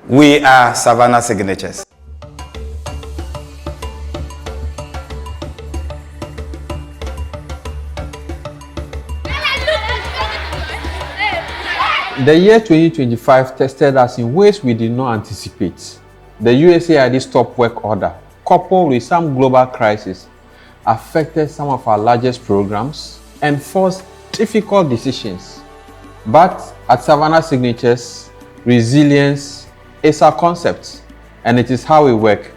We are Savana Signatures. The year 2025 tested us in ways we did not anticipate. The USAID stop work order, coupled with some global crises, affected some of our largest programs and forced difficult decisions. But at Savana Signatures, resilience is our concept, and it is how we work.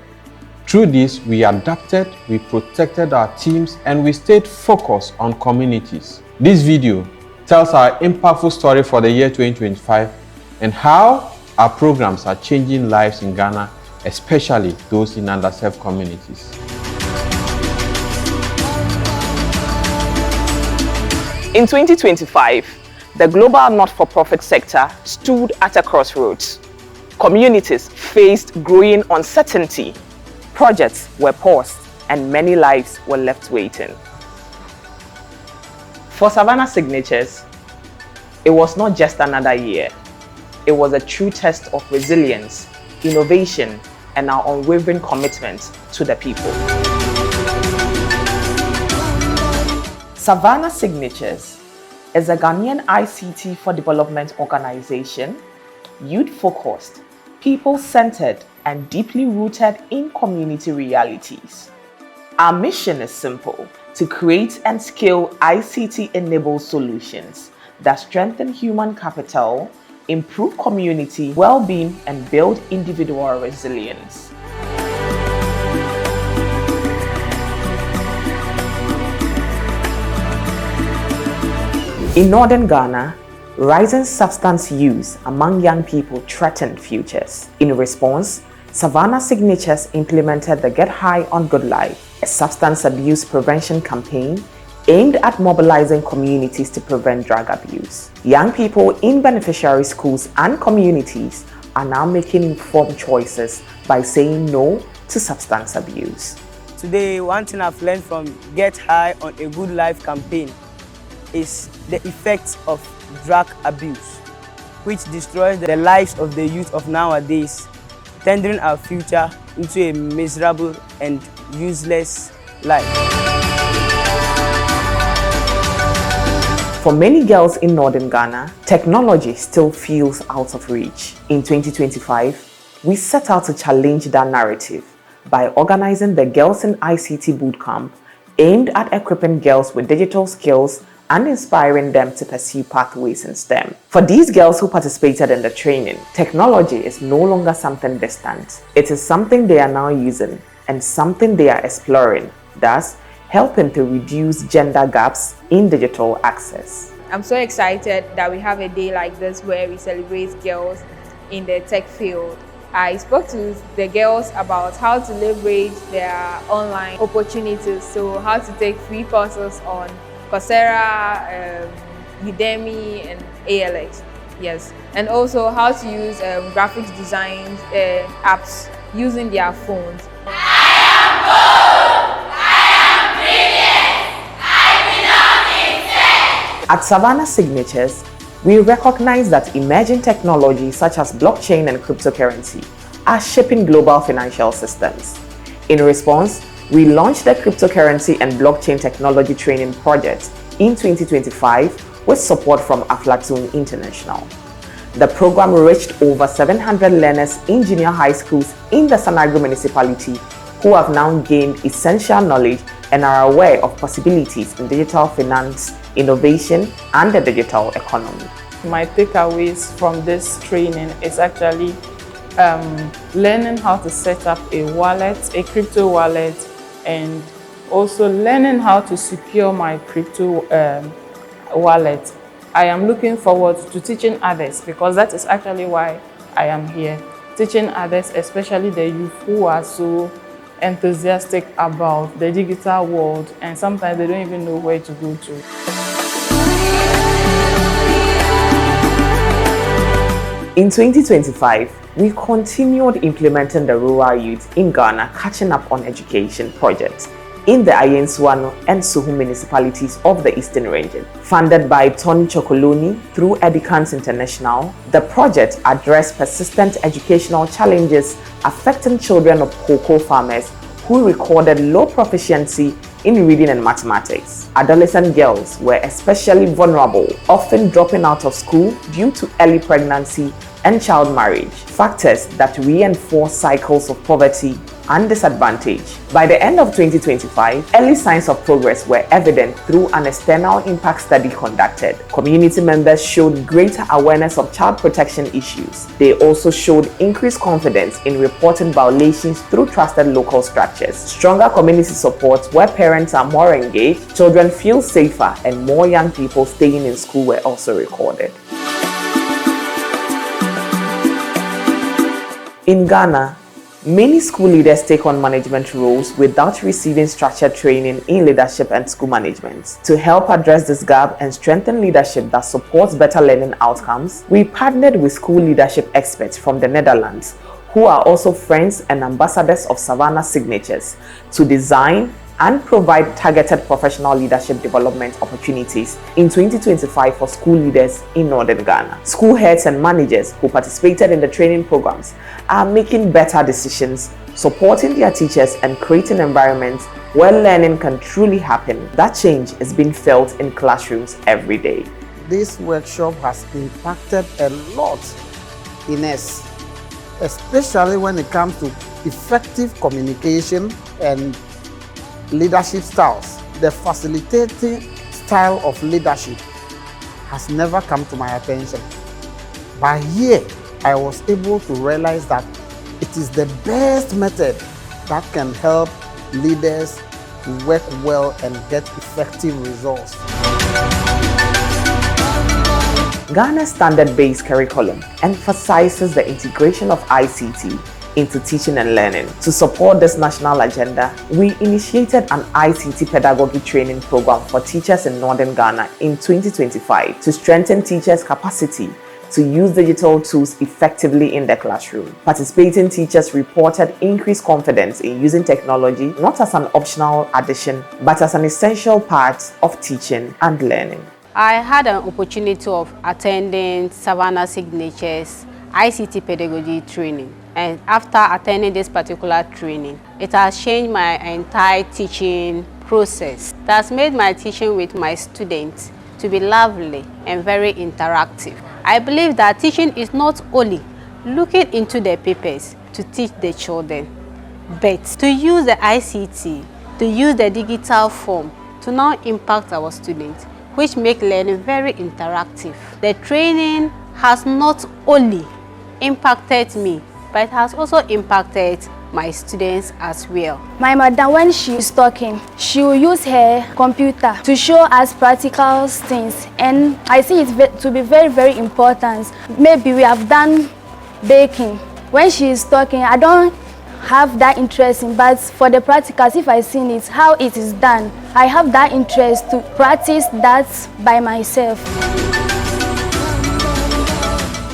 Through this, we adapted, we protected our teams, and we stayed focused on communities. This video tells our impactful story for the year 2025 and how our programs are changing lives in Ghana, especially those in underserved communities. In 2025, the global not-for-profit sector stood at a crossroads. Communities faced growing uncertainty, projects were paused, and many lives were left waiting. For Savana Signatures, it was not just another year. It was a true test of resilience, innovation, and our unwavering commitment to the people. Savana Signatures is a Ghanaian ICT for development organization, youth-focused, people-centered, and deeply rooted in community realities. Our mission is simple: to create and scale ICT-enabled solutions that strengthen human capital, improve community well-being, and build individual resilience. In northern Ghana, rising substance use among young people threatened futures. In response, Savana Signatures implemented the Get High on Good Life, a substance abuse prevention campaign aimed at mobilizing communities to prevent drug abuse. Young people in beneficiary schools and communities are now making informed choices by saying no to substance abuse. Today, one thing I've learned from Get High on a Good Life campaign is the effects of drug abuse, which destroys the lives of the youth of nowadays, turning our future into a miserable and useless life. For many girls in northern Ghana, technology still feels out of reach. In 2025, we set out to challenge that narrative by organizing the Girls in ICT Bootcamp, aimed at equipping girls with digital skills and inspiring them to pursue pathways in STEM. For these girls who participated in the training, technology is no longer something distant. It is something they are now using and something they are exploring, thus helping to reduce gender gaps in digital access. I'm so excited that we have a day like this where we celebrate girls in the tech field. I spoke to the girls about how to leverage their online opportunities, so how to take free courses on Coursera, Udemy, and ALX. Yes, and also how to use graphics design apps using their phones. I am bold! I am brilliant! I belong in tech! At Savana Signatures, we recognize that emerging technologies such as blockchain and cryptocurrency are shaping global financial systems. In response, we launched the Cryptocurrency and Blockchain Technology Training Project in 2025 with support from Aflatoon International. The program reached over 700 learners in junior high schools in the Sanagri municipality who have now gained essential knowledge and are aware of possibilities in digital finance, innovation, and the digital economy. My takeaways from this training is actually learning how to set up a wallet, a crypto wallet, and also learning how to secure my crypto wallet. I am looking forward to teaching others because that is actually why I am here. Teaching others, especially the youth who are so enthusiastic about the digital world and sometimes they don't even know where to go to. In 2025, we continued implementing the Rural Youth in Ghana Catching Up on Education project, in the Ayensuano and Suhu municipalities of the Eastern Region. Funded by Tony Chocoloni through Edicans International, the project addressed persistent educational challenges affecting children of cocoa farmers who recorded low proficiency in reading and mathematics. Adolescent girls were especially vulnerable, often dropping out of school due to early pregnancy and child marriage, factors that reinforce cycles of poverty and disadvantage. By the end of 2025, early signs of progress were evident through an external impact study conducted. Community members showed greater awareness of child protection issues. They also showed increased confidence in reporting violations through trusted local structures. Stronger community support where parents are more engaged, children feel safer, and more young people staying in school were also recorded. In Ghana, many school leaders take on management roles without receiving structured training in leadership and school management. To help address this gap and strengthen leadership that supports better learning outcomes, we partnered with school leadership experts from the Netherlands, who are also friends and ambassadors of Savana Signatures, to design and provide targeted professional leadership development opportunities in 2025 for school leaders in Northern Ghana. School heads and managers who participated in the training programs are making better decisions, supporting their teachers and creating environments where learning can truly happen. That change is being felt in classrooms every day. This workshop has impacted a lot in us, especially when it comes to effective communication and leadership styles. The facilitating style of leadership has never come to my attention. But here, I was able to realize that it is the best method that can help leaders to work well and get effective results. Ghana's standard-based curriculum emphasizes the integration of ICT into teaching and learning. To support this national agenda, we initiated an ICT pedagogy training program for teachers in Northern Ghana in 2025 to strengthen teachers' capacity to use digital tools effectively in the classroom. Participating teachers reported increased confidence in using technology not as an optional addition, but as an essential part of teaching and learning. I had an opportunity of attending Savana Signatures ICT pedagogy training. And after attending this particular training, it has changed my entire teaching process. It has made my teaching with my students to be lively and very interactive. I believe that teaching is not only looking into the papers to teach the children, but to use the ICT, to use the digital form to now impact our students, which make learning very interactive. The training has not only impacted me, but it has also impacted my students as well. My mother, when she is talking, she will use her computer to show us practical things, and I see it to be very, very important. Maybe we have done baking. When she is talking, I don't have that interest in, but for the practicals, if I see it, how it is done, I have that interest to practice that by myself.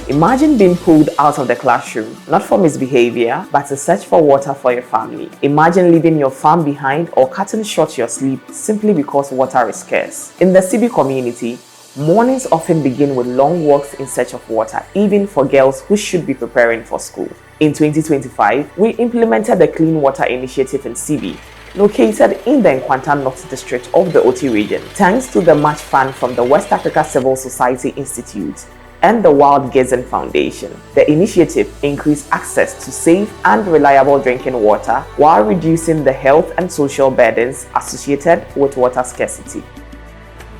Imagine being pulled out of the classroom, not for misbehavior, but to search for water for your family. Imagine leaving your farm behind or cutting short your sleep simply because water is scarce. In the Sibi community, mornings often begin with long walks in search of water, even for girls who should be preparing for school. In 2025, we implemented the Clean Water Initiative in Sibi, located in the Nkwanta North District of the Oti region, thanks to the match fund from the West Africa Civil Society Institute and the Wild Gazing Foundation. The initiative increased access to safe and reliable drinking water while reducing the health and social burdens associated with water scarcity.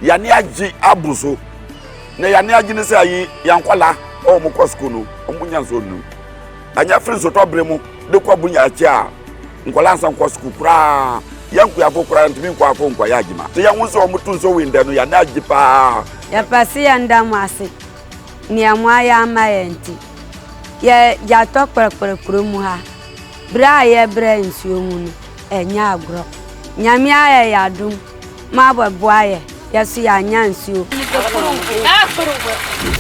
Yani aji abuso ne yani aji ne se ayi yankwala o mo ko school no omunya nso nu anya free so to bremu de ko bunya achi a nkwala nsan ko school kura yanku ya fokura ntimi nko afo nko ya agima te yan wonso o mutu nso winde no yani aji pa ya pasi ya ndamase ni amwa ya mayenti ya to kprekprekuru mu ha bra ya bra nsuo mu no enya agro nyame aya ya dum ma boboaye yasu ya nya nsuo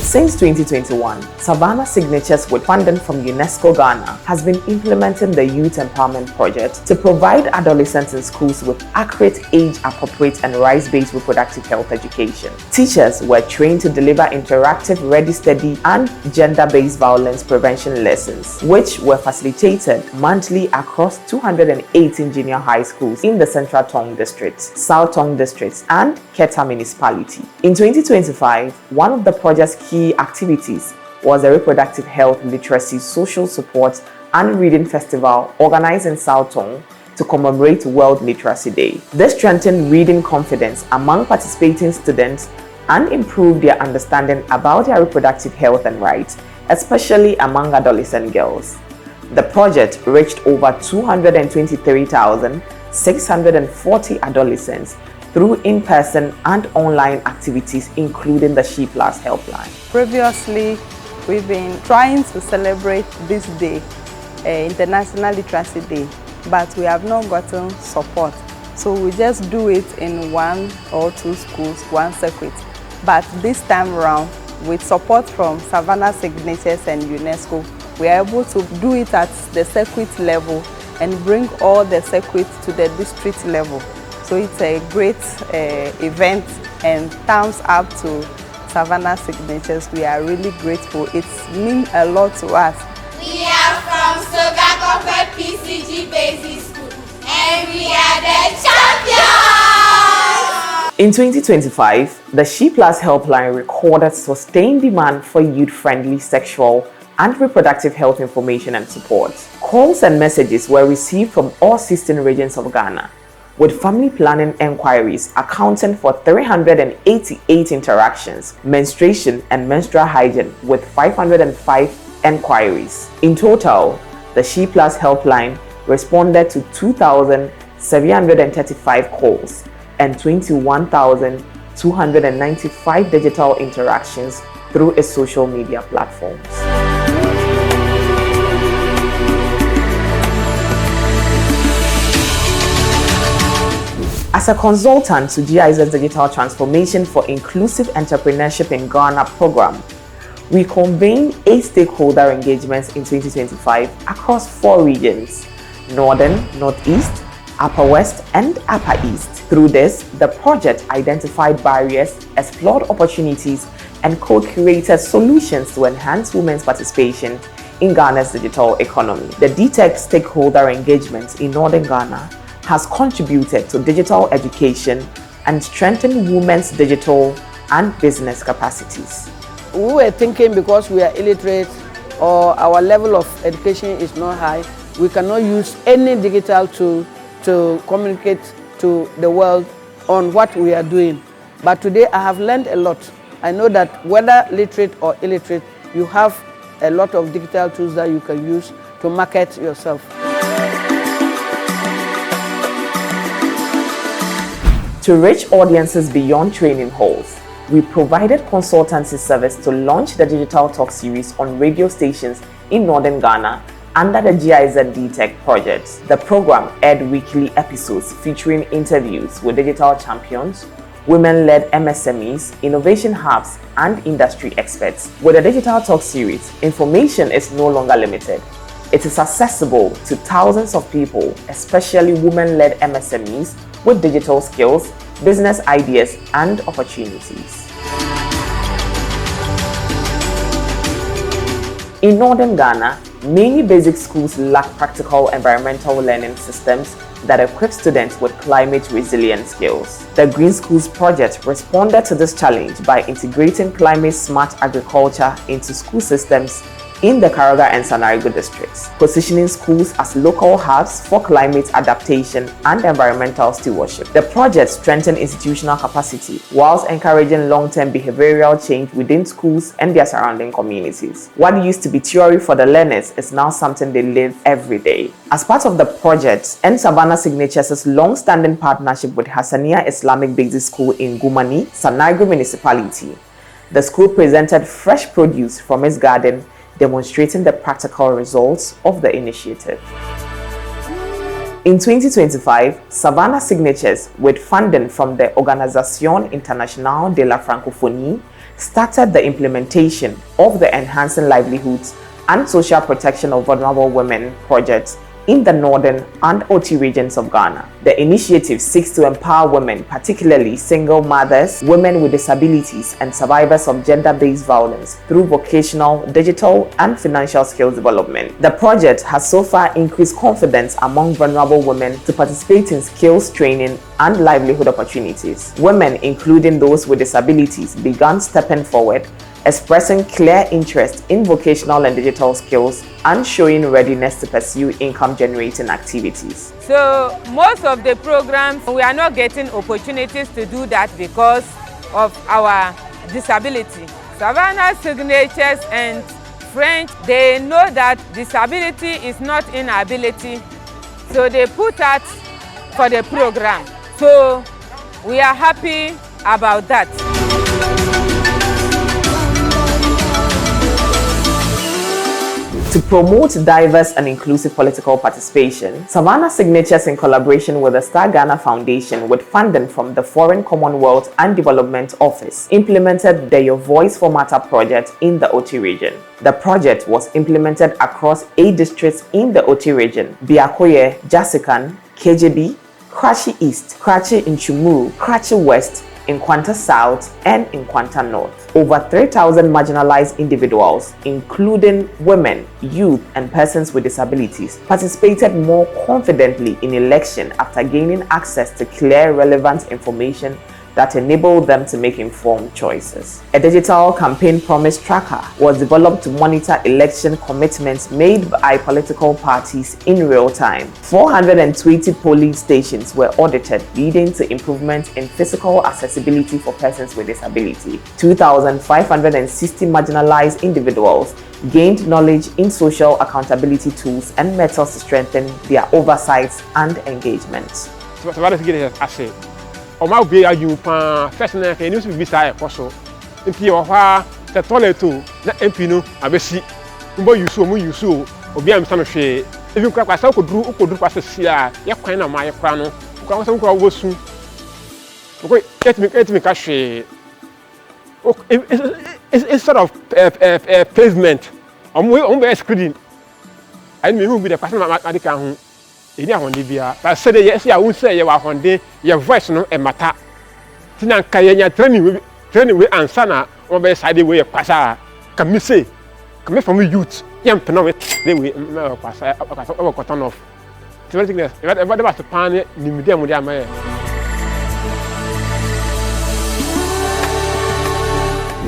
Since 2021, Savana Signatures, with funding from UNESCO Ghana, has been implementing the Youth Empowerment Project to provide adolescents in schools with accurate, age-appropriate and rights-based reproductive health education. Teachers were trained to deliver interactive, ready, steady and gender-based violence prevention lessons, which were facilitated monthly across 218 junior high schools in the Central Tong District, South Tong Districts and Keta Municipality. In 2025, one of the project's key activities was a reproductive health literacy social support and reading festival organized in South Tong to commemorate World Literacy Day. This strengthened reading confidence among participating students and improved their understanding about their reproductive health and rights, especially among adolescent girls. The project reached over 223,640 adolescents through in-person and online activities, including the She Plus helpline. Previously, we've been trying to celebrate this day, International Literacy Day, but we have not gotten support. So we just do it in 1 or 2 schools, one circuit. But this time around, with support from Savana Signatures and UNESCO, we are able to do it at the circuit level and bring all the circuits to the district level. So it's a great event, and thumbs up to Savana Signatures. We are really grateful. It means a lot to us. We are from Sogakope PCG Basic School, and we are the champions! In 2025, the She Plus helpline recorded sustained demand for youth-friendly sexual and reproductive health information and support. Calls and messages were received from all 16 regions of Ghana, with family planning enquiries accounting for 388 interactions, menstruation and menstrual hygiene with 505 enquiries. In total, the She Plus helpline responded to 2,735 calls and 21,295 digital interactions through its social media platforms. As a consultant to GIZ's Digital Transformation for Inclusive Entrepreneurship in Ghana program, we convened 8 stakeholder engagements in 2025 across 4 regions: Northern, Northeast, Upper West, and Upper East. Through this, the project identified barriers, explored opportunities, and co-created solutions to enhance women's participation in Ghana's digital economy. The DTech stakeholder engagement in Northern Ghana has contributed to digital education and strengthened women's digital and business capacities. We were thinking because we are illiterate or our level of education is not high, we cannot use any digital tool to communicate to the world on what we are doing. But today I have learned a lot. I know that whether literate or illiterate, you have a lot of digital tools that you can use to market yourself. To reach audiences beyond training halls, we provided consultancy service to launch the Digital Talk series on radio stations in Northern Ghana under the GIZ DTech project. The program aired weekly episodes featuring interviews with digital champions, women-led MSMEs, innovation hubs, and industry experts. With the Digital Talk series, information is no longer limited. It is accessible to thousands of people, especially women-led MSMEs with digital skills, business ideas, and opportunities. In Northern Ghana, many basic schools lack practical environmental learning systems that equip students with climate-resilient skills. The Green Schools project responded to this challenge by integrating climate-smart agriculture into school systems in the Karaga and Sanarigo districts, positioning schools as local hubs for climate adaptation and environmental stewardship. The project strengthened institutional capacity whilst encouraging long-term behavioral change within schools and their surrounding communities. What used to be theory for the learners is now something they live every day. As part of the project and Savana Signatures' long-standing partnership with Hassania Islamic Basic School in Gumani, Sanarigo Municipality, the school presented fresh produce from its garden, demonstrating the practical results of the initiative. In 2025, Savana Signatures, with funding from the Organisation Internationale de la Francophonie, started the implementation of the Enhancing Livelihoods and Social Protection of Vulnerable Women project in the northern and OT regions of Ghana. The initiative seeks to empower women, particularly single mothers, women with disabilities, and survivors of gender-based violence through vocational, digital, and financial skills development. The project has so far increased confidence among vulnerable women to participate in skills training and livelihood opportunities. Women, including those with disabilities, began stepping forward, expressing clear interest in vocational and digital skills and showing readiness to pursue income-generating activities. So most of the programs, we are not getting opportunities to do that because of our disability. Savana Signatures and French, they know that disability is not inability, so they put that for the program. So we are happy about that. To promote diverse and inclusive political participation, Savana Signatures, in collaboration with the Star Ghana Foundation with funding from the Foreign Commonwealth and Development Office, implemented the Your Voice for Matter project in the OT region. The project was implemented across 8 districts in the OT region: Biakoye, Jasikan, KJB, Krachi East, Krachi Inchumuru, Krachi West, Nkwanta South, and Nkwanta North. Over 3,000 marginalized individuals, including women, youth, and persons with disabilities, participated more confidently in election after gaining access to clear, relevant information that enabled them to make informed choices. A digital campaign promise tracker was developed to monitor election commitments made by political parties in real time. 420 polling stations were audited, leading to improvements in physical accessibility for persons with disability. 2,560 marginalized individuals gained knowledge in social accountability tools and methods to strengthen their oversight and engagement. Oma be aju pa first na ke news bi sa e koso nti o hwa the toilet na MP no abesi mbo yusu mu yusu obi am sa no hwe even kwa sa okoduru kwa sesi a ye kwan na ma ye kwa no kwa so kwa wo su ko let me ka hwe it's sort of pavement on be screen I mean who be the person ma de ka ho eni ahonde bia ba say yes ya won say ye wa ahonde your voice no e mata tina nka ye nya training we answer na o be side we kwasa ka me say ka me from youth yam pena we they we kwasa o ko turn off theoretically e ba ba pan ni media mo dia ma ye.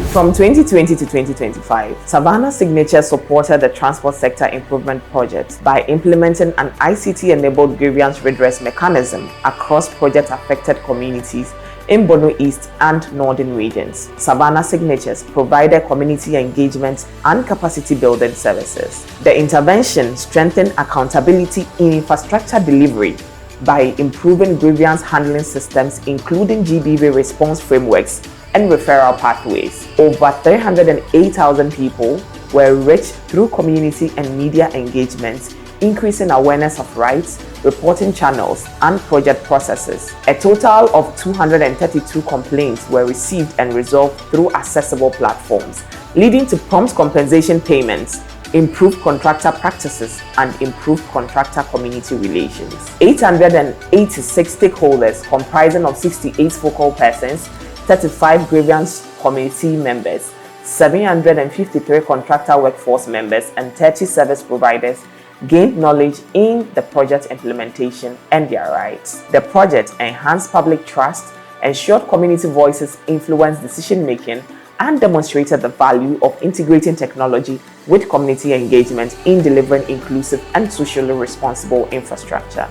From 2020 to 2025, Savana Signatures supported the Transport Sector Improvement Project by implementing an ICT-enabled grievance redress mechanism across project-affected communities in Borno East and Northern regions. Savana Signatures provided community engagement and capacity building services. The intervention strengthened accountability in infrastructure delivery by improving grievance handling systems, including GBV response frameworks and referral pathways. Over 308,000 people were reached through community and media engagements, increasing awareness of rights, reporting channels, and project processes. A total of 232 complaints were received and resolved through accessible platforms, leading to prompt compensation payments, improved contractor practices, and improved contractor community relations. 886 stakeholders comprising of 68 focal persons, 35 grievance committee members, 753 contractor workforce members, and 30 service providers gained knowledge in the project implementation and their rights. The project enhanced public trust, ensured community voices influenced decision-making, and demonstrated the value of integrating technology with community engagement in delivering inclusive and socially responsible infrastructure.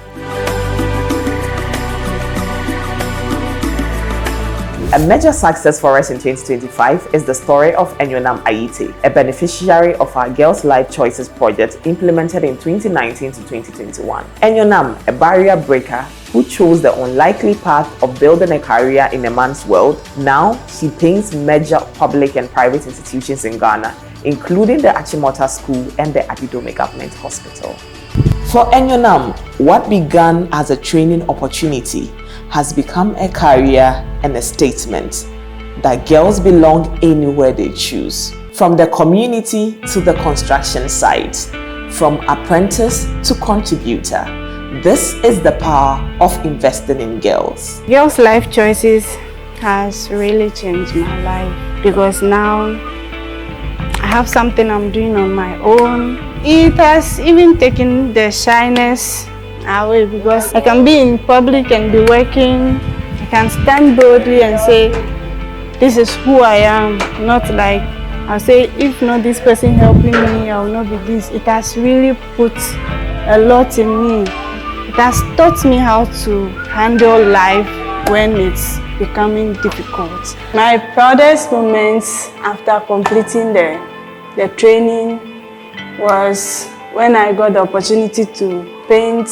A major success for us in 2025 is the story of Enyonam Ayite, a beneficiary of our Girls' Life Choices project implemented in 2019 to 2021. Enyonam, a barrier breaker who chose the unlikely path of building a career in a man's world, now she paints major public and private institutions in Ghana, including the Achimota School and the Adidome Government Hospital. For Enyonam, what began as a training opportunity has become a career and a statement. that girls belong anywhere they choose, from the community to the construction site, from apprentice to contributor. This is the power of investing in girls. Girls' life choices has really changed my life because now I have something I'm doing on my own. It has even taken the shyness away because I can be in public and be working. I can stand boldly and say, this is who I am, not like I'll say, if not this person helping me, I will not be this. It has really put a lot in me. It has taught me how to handle life when it's becoming difficult. My proudest moments after completing the training was when I got the opportunity to paint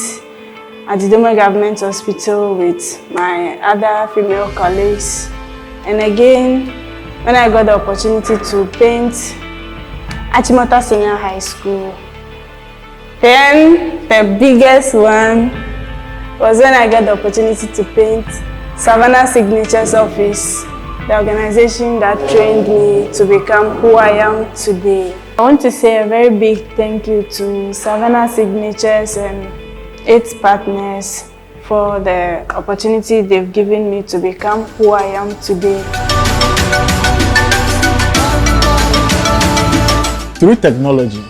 at the Doma Government Hospital with my other female colleagues. And again, when I got the opportunity to paint at Chimota Senior High School. Then the biggest one was when I got the opportunity to paint Savana Signatures office, the organization that trained me to become who I am today. I want to say a very big thank you to Savana Signatures and its partners for the opportunity they've given me to become who I am today. Through technology,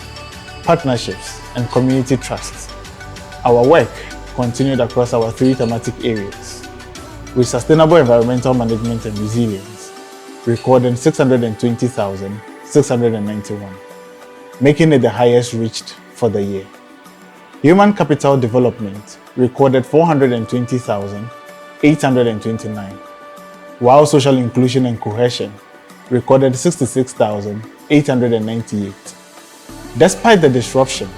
partnerships, and community trust, our work continued across our 3 thematic areas, with sustainable environmental management and resilience, recording 620,691, making it the highest reached for the year. Human capital development recorded 420,829, while social inclusion and cohesion recorded 66,898. Despite the disruptions,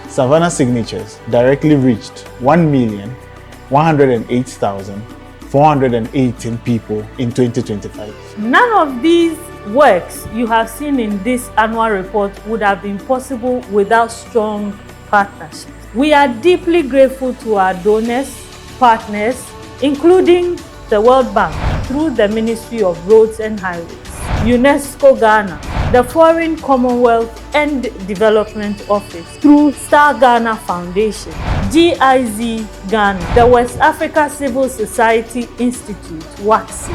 Savana Signatures directly reached 1,108,418 people in 2025. None of these works you have seen in this annual report would have been possible without strong partnerships. We are deeply grateful to our donors, partners, including the World Bank through the Ministry of Roads and Highways, UNESCO Ghana, the Foreign Commonwealth and Development Office through Star Ghana Foundation, GIZ Ghana, the West Africa Civil Society Institute, WACSI,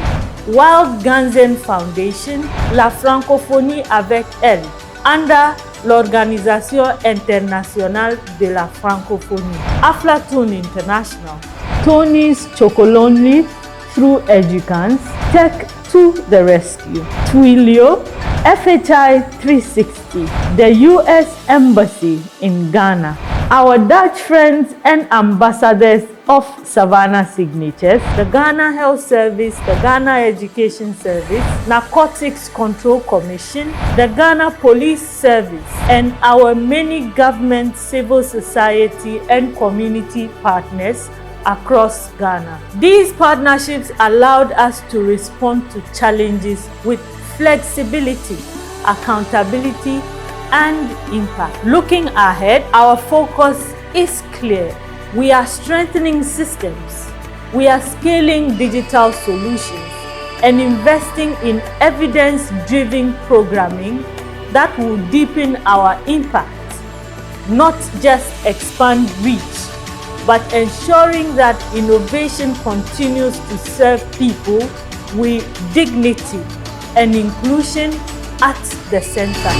Wild Ganzen Foundation, La Francophonie avec elle, under l'Organisation Internationale de la Francophonie, Aflatoon International, Tony's Chocolonely through Educans, Tech to the Rescue, Twilio, FHI 360, the US Embassy in Ghana, our Dutch friends and ambassadors of Savana Signatures, the Ghana Health Service, the Ghana Education Service, Narcotics Control Commission, the Ghana Police Service, and our many government, civil society, and community partners across Ghana. These partnerships allowed us to respond to challenges with flexibility, accountability, and impact. Looking ahead, our focus is clear. We are strengthening systems, we are scaling digital solutions, and investing in evidence-driven programming that will deepen our impact, not just expand reach, but ensuring that innovation continues to serve people with dignity and inclusion at the center.